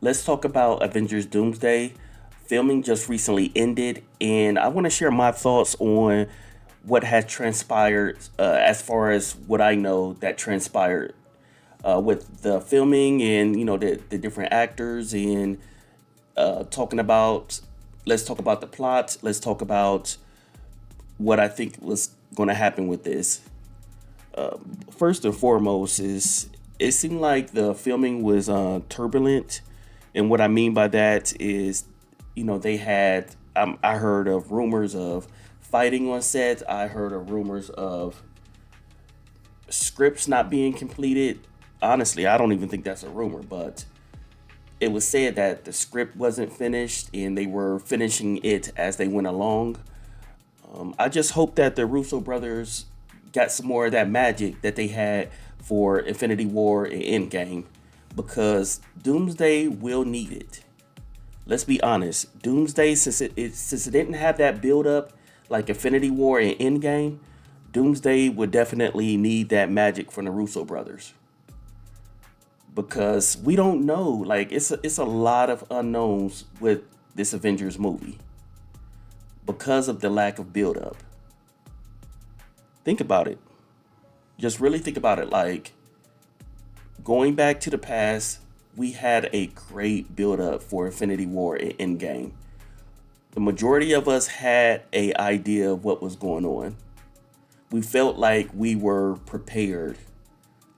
Let's talk about Avengers Doomsday. Filming just recently ended, and I want to share my thoughts on what has transpired as far as what I know that transpired with the filming and the different actors and talking about. Let's talk about the plot. Let's talk about what I think was going to happen with this. First and foremost is it seemed like the filming was turbulent, and what I mean by that is, they had I heard of rumors of fighting on set. I heard of rumors of scripts not being completed. Honestly, I don't even think that's a rumor, but it was said that the script wasn't finished and they were finishing it as they went along. I just hope that the Russo brothers got some more of that magic that they had for Infinity War and Endgame, because Doomsday will need it. Let's be honest. Doomsday, since it didn't have that build up like Infinity War and Endgame, Doomsday would definitely need that magic from the Russo brothers, because we don't know. Like it's a lot of unknowns with this Avengers movie because of the lack of build up. Think about it. Just really think about it. Like, going back to the past, we had a great build up for Infinity War and Endgame. The majority of us had a idea of what was going on. We felt like we were prepared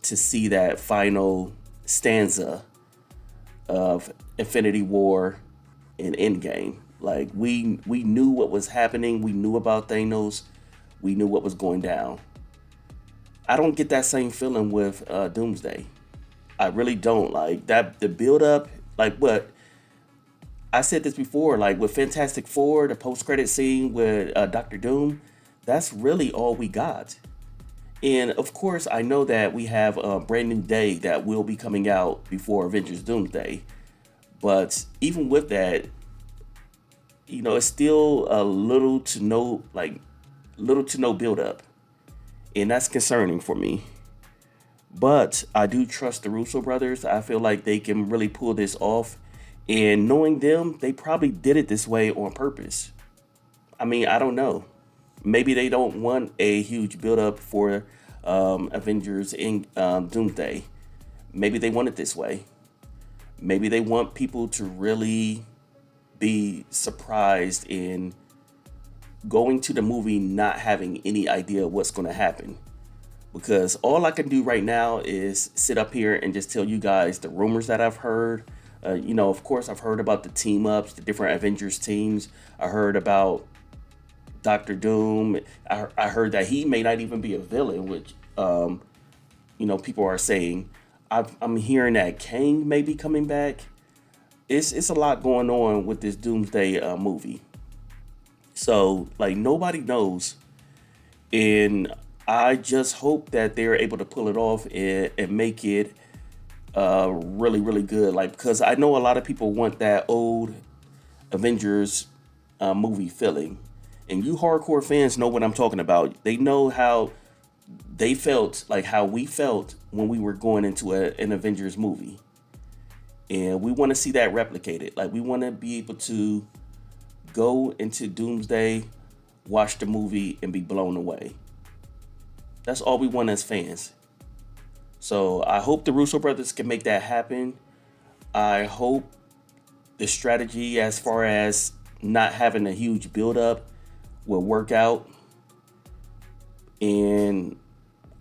to see that final stanza of Infinity War and Endgame. Like, we knew what was happening. We knew about Thanos. We knew what was going down. I don't get that same feeling with Doomsday. I really don't. Like that, the build up, like what I said this before, like with Fantastic Four, the post credit scene with Doctor Doom, that's really all we got. And of course, I know that we have a brand new day that will be coming out before Avengers Doomsday. But even with that, it's still a little to no build up. And that's concerning for me. But I do trust the Russo brothers. I feel like they can really pull this off. And knowing them, they probably did it this way on purpose. I mean, I don't know. Maybe they don't want a huge build-up for Avengers in Doomsday. Maybe they want it this way. Maybe they want people to really be surprised in going to the movie not having any idea what's going to happen. Because all I can do right now is sit up here and just tell you guys the rumors that I've heard. Of course, I've heard about the team ups, the different Avengers teams. I heard about Doctor Doom. I heard that he may not even be a villain, which people are saying. I'm hearing that Kang may be coming back. It's a lot going on with this Doomsday movie. So like nobody knows, and I just hope that they're able to pull it off and make it really, really good. Like, because I know a lot of people want that old Avengers movie feeling. And you hardcore fans know what I'm talking about. They know how they felt, like how we felt when we were going into an Avengers movie. And we want to see that replicated. Like, we want to be able to go into Doomsday, watch the movie, and be blown away. That's all we want as fans. So I hope the Russo brothers can make that happen. I hope the strategy as far as not having a huge build-up will work out. And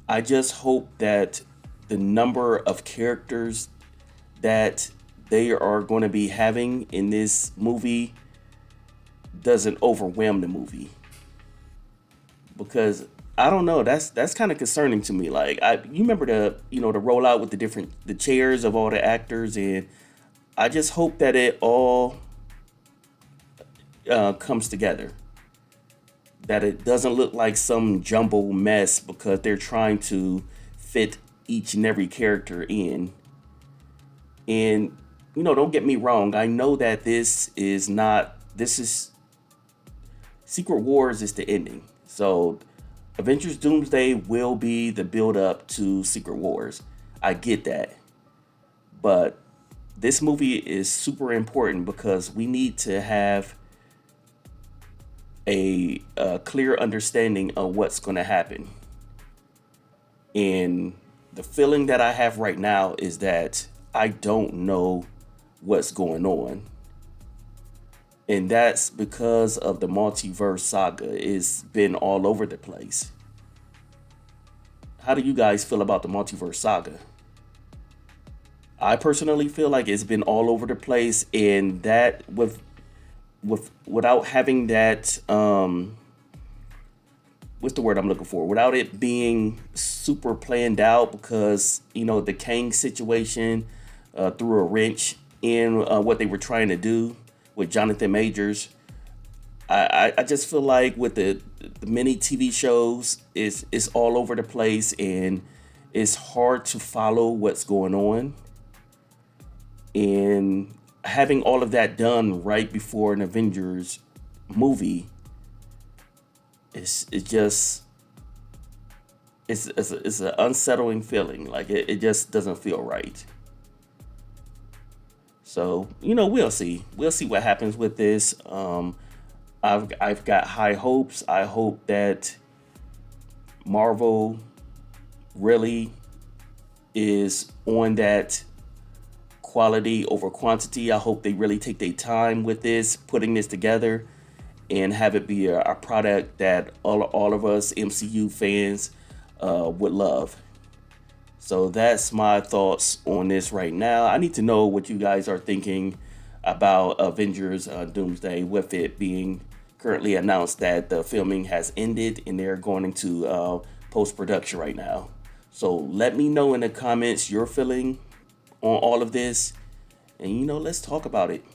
I just hope that the number of characters that they are going to be having in this movie doesn't overwhelm the movie. Because I don't know, that's kind of concerning to me. Like, you remember the rollout with the chairs of all the actors, and I just hope that it all comes together. That it doesn't look like some jumble mess because they're trying to fit each and every character in. And don't get me wrong. I know that this is Secret Wars is the ending. So Avengers Doomsday will be the build up to Secret Wars. I get that. But This movie is super important because we need to have a clear understanding of what's going to happen. And the feeling that I have right now is that I don't know what's going on. And that's because of the multiverse saga. It's been all over the place. How do you guys feel about the multiverse saga? I personally feel like it's been all over the place, and that without having that what's the word I'm looking for? Without it being super planned out, because the Kang situation threw a wrench in what they were trying to do with Jonathan Majors. I just feel like with the many TV shows, it's all over the place, and it's hard to follow what's going on. And having all of that done right before an Avengers movie, it's just it's an unsettling feeling. Like it just doesn't feel right. So we'll see. We'll see what happens with this. I've got high hopes. I hope that Marvel really is on that quality over quantity. I hope they really take their time with this, putting this together, and have it be a product that all of us MCU fans would love. So that's my thoughts on this right now. I need to know what you guys are thinking about Avengers Doomsday, with it being currently announced that the filming has ended and they're going into post production right now. So let me know in the comments your feeling on all of this, and let's talk about it.